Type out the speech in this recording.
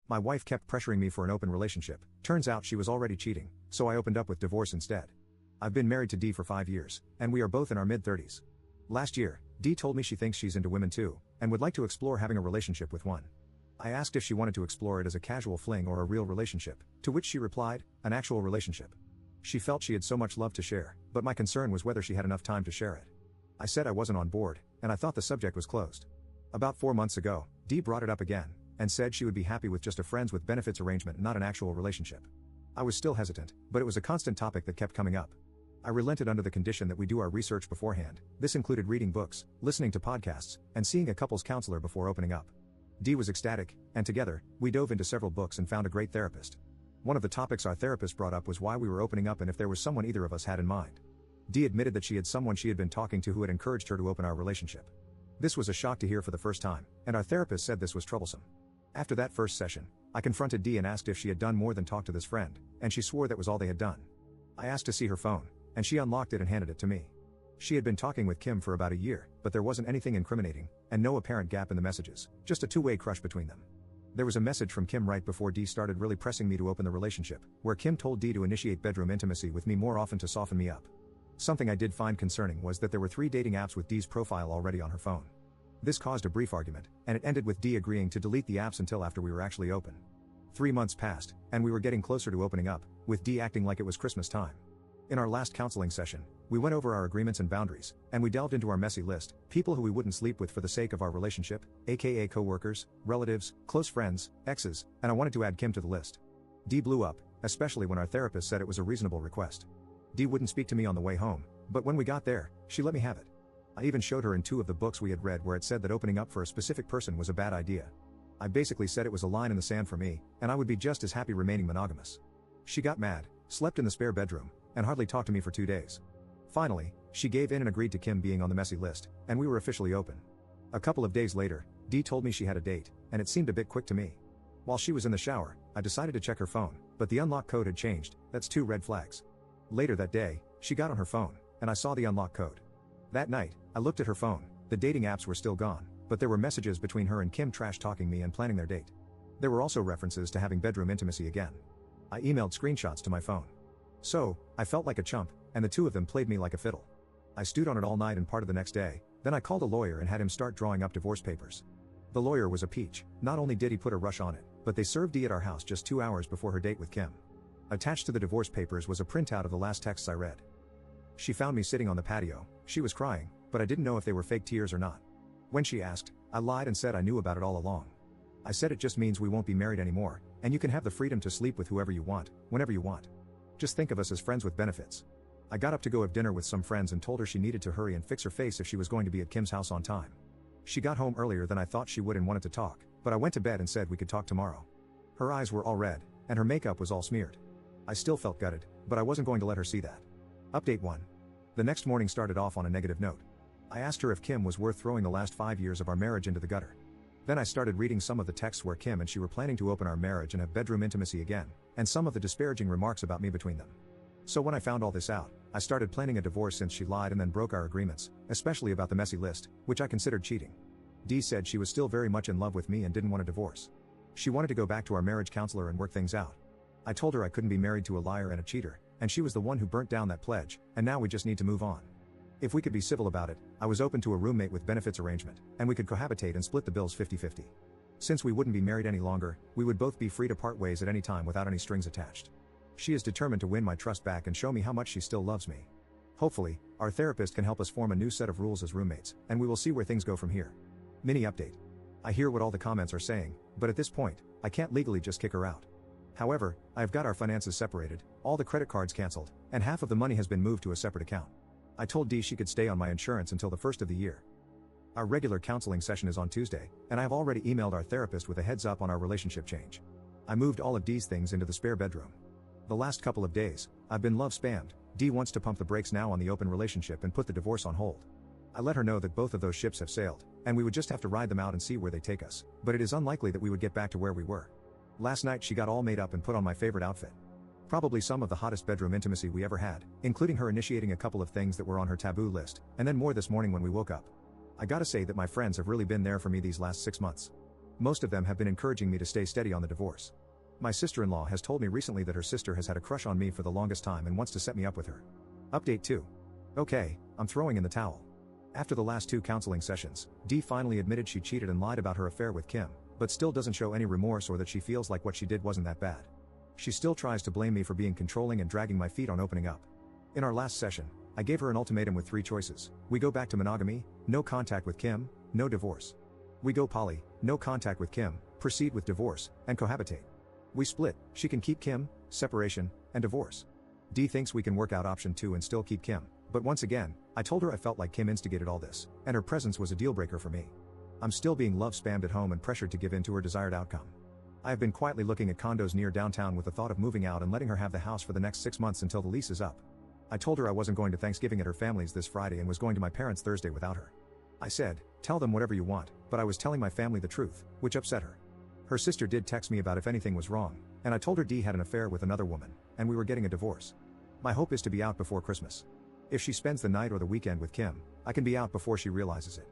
My wife kept pressuring me for an open relationship. Turns out she was already cheating, so I opened up with divorce instead. I've been married to Dee for 5 years, and we are both in our mid-30s. Last year, Dee told me she thinks she's into women too, and would like to explore having a relationship with one. I asked if she wanted to explore it as a casual fling or a real relationship, to which she replied, an actual relationship. She felt she had so much love to share, but my concern was whether she had enough time to share it. I said I wasn't on board, and I thought the subject was closed. About 4 months ago, Dee brought it up again, and said she would be happy with just a friends with benefits arrangement, not an actual relationship. I was still hesitant, but it was a constant topic that kept coming up. I relented under the condition that we do our research beforehand. This included reading books, listening to podcasts, and seeing a couples counselor before opening up. Dee was ecstatic, and together, we dove into several books and found a great therapist. One of the topics our therapist brought up was why we were opening up and if there was someone either of us had in mind. Dee admitted that she had someone she had been talking to who had encouraged her to open our relationship. This was a shock to hear for the first time, and our therapist said this was troublesome. After that first session, I confronted Dee and asked if she had done more than talk to this friend, and she swore that was all they had done. I asked to see her phone, and she unlocked it and handed it to me. She had been talking with Kim for about a year, but there wasn't anything incriminating, and no apparent gap in the messages, just a two-way crush between them. There was a message from Kim right before Dee started really pressing me to open the relationship, where Kim told Dee to initiate bedroom intimacy with me more often to soften me up. Something I did find concerning was that there were 3 dating apps with Dee's profile already on her phone. This caused a brief argument, and it ended with Dee agreeing to delete the apps until after we were actually open. 3 months passed, and we were getting closer to opening up, with Dee acting like it was Christmas time. In our last counseling session, we went over our agreements and boundaries, and we delved into our messy list, people who we wouldn't sleep with for the sake of our relationship, aka co-workers, relatives, close friends, exes, and I wanted to add Kim to the list. Dee blew up, especially when our therapist said it was a reasonable request. Dee wouldn't speak to me on the way home, but when we got there, she let me have it. I even showed her in 2 of the books we had read where it said that opening up for a specific person was a bad idea. I basically said it was a line in the sand for me, and I would be just as happy remaining monogamous. She got mad, slept in the spare bedroom, and hardly talked to me for 2 days. Finally, she gave in and agreed to Kim being on the messy list, and we were officially open. A couple of days later, Dee told me she had a date, and it seemed a bit quick to me. While she was in the shower, I decided to check her phone, but the unlock code had changed. That's 2 red flags. Later that day, she got on her phone, and I saw the unlock code. That night, I looked at her phone. The dating apps were still gone, but there were messages between her and Kim trash-talking me and planning their date. There were also references to having bedroom intimacy again. I emailed screenshots to my phone. So, I felt like a chump, and the 2 of them played me like a fiddle. I stewed on it all night and part of the next day, then I called a lawyer and had him start drawing up divorce papers. The lawyer was a peach. Not only did he put a rush on it, but they served Dee at our house just 2 hours before her date with Kim. Attached to the divorce papers was a printout of the last texts I read. She found me sitting on the patio. She was crying, but I didn't know if they were fake tears or not. When she asked, I lied and said I knew about it all along. I said it just means we won't be married anymore, and you can have the freedom to sleep with whoever you want, whenever you want. Just think of us as friends with benefits. I got up to go have dinner with some friends and told her she needed to hurry and fix her face if she was going to be at Kim's house on time. She got home earlier than I thought she would and wanted to talk, but I went to bed and said we could talk tomorrow. Her eyes were all red, and her makeup was all smeared. I still felt gutted, but I wasn't going to let her see that. Update 1. The next morning started off on a negative note. I asked her if Kim was worth throwing the last 5 years of our marriage into the gutter. Then I started reading some of the texts where Kim and she were planning to open our marriage and have bedroom intimacy again, and some of the disparaging remarks about me between them. So when I found all this out, I started planning a divorce since she lied and then broke our agreements, especially about the messy list, which I considered cheating. Dee said she was still very much in love with me and didn't want a divorce. She wanted to go back to our marriage counselor and work things out. I told her I couldn't be married to a liar and a cheater, and she was the one who burnt down that pledge, and now we just need to move on. If we could be civil about it, I was open to a roommate with benefits arrangement, and we could cohabitate and split the bills 50-50. Since we wouldn't be married any longer, we would both be free to part ways at any time without any strings attached. She is determined to win my trust back and show me how much she still loves me. Hopefully, our therapist can help us form a new set of rules as roommates, and we will see where things go from here. Mini update. I hear what all the comments are saying, but at this point, I can't legally just kick her out. However, I have got our finances separated, all the credit cards cancelled, and half of the money has been moved to a separate account. I told Dee she could stay on my insurance until the first of the year. Our regular counseling session is on Tuesday, and I have already emailed our therapist with a heads up on our relationship change. I moved all of Dee's things into the spare bedroom. The last couple of days, I've been love spammed. Dee wants to pump the brakes now on the open relationship and put the divorce on hold. I let her know that both of those ships have sailed, and we would just have to ride them out and see where they take us, but it is unlikely that we would get back to where we were. Last night she got all made up and put on my favorite outfit. Probably some of the hottest bedroom intimacy we ever had, including her initiating a couple of things that were on her taboo list, and then more this morning when we woke up. I gotta say that my friends have really been there for me these last 6 months. Most of them have been encouraging me to stay steady on the divorce. My sister-in-law has told me recently that her sister has had a crush on me for the longest time and wants to set me up with her. Update 2. Okay, I'm throwing in the towel. After the last 2 counseling sessions, Dee finally admitted she cheated and lied about her affair with Kim, but still doesn't show any remorse or that she feels like what she did wasn't that bad. She still tries to blame me for being controlling and dragging my feet on opening up. In our last session, I gave her an ultimatum with 3 choices. We go back to monogamy, no contact with Kim, no divorce. We go poly, no contact with Kim, proceed with divorce, and cohabitate. We split, she can keep Kim, separation, and divorce. Dee thinks we can work out option 2 and still keep Kim, but once again, I told her I felt like Kim instigated all this, and her presence was a deal breaker for me. I'm still being love spammed at home and pressured to give in to her desired outcome. I have been quietly looking at condos near downtown with the thought of moving out and letting her have the house for the next 6 months until the lease is up. I told her I wasn't going to Thanksgiving at her family's this Friday and was going to my parents' Thursday without her. I said, tell them whatever you want, but I was telling my family the truth, which upset her. Her sister did text me about if anything was wrong, and I told her Dee had an affair with another woman, and we were getting a divorce. My hope is to be out before Christmas. If she spends the night or the weekend with Kim, I can be out before she realizes it.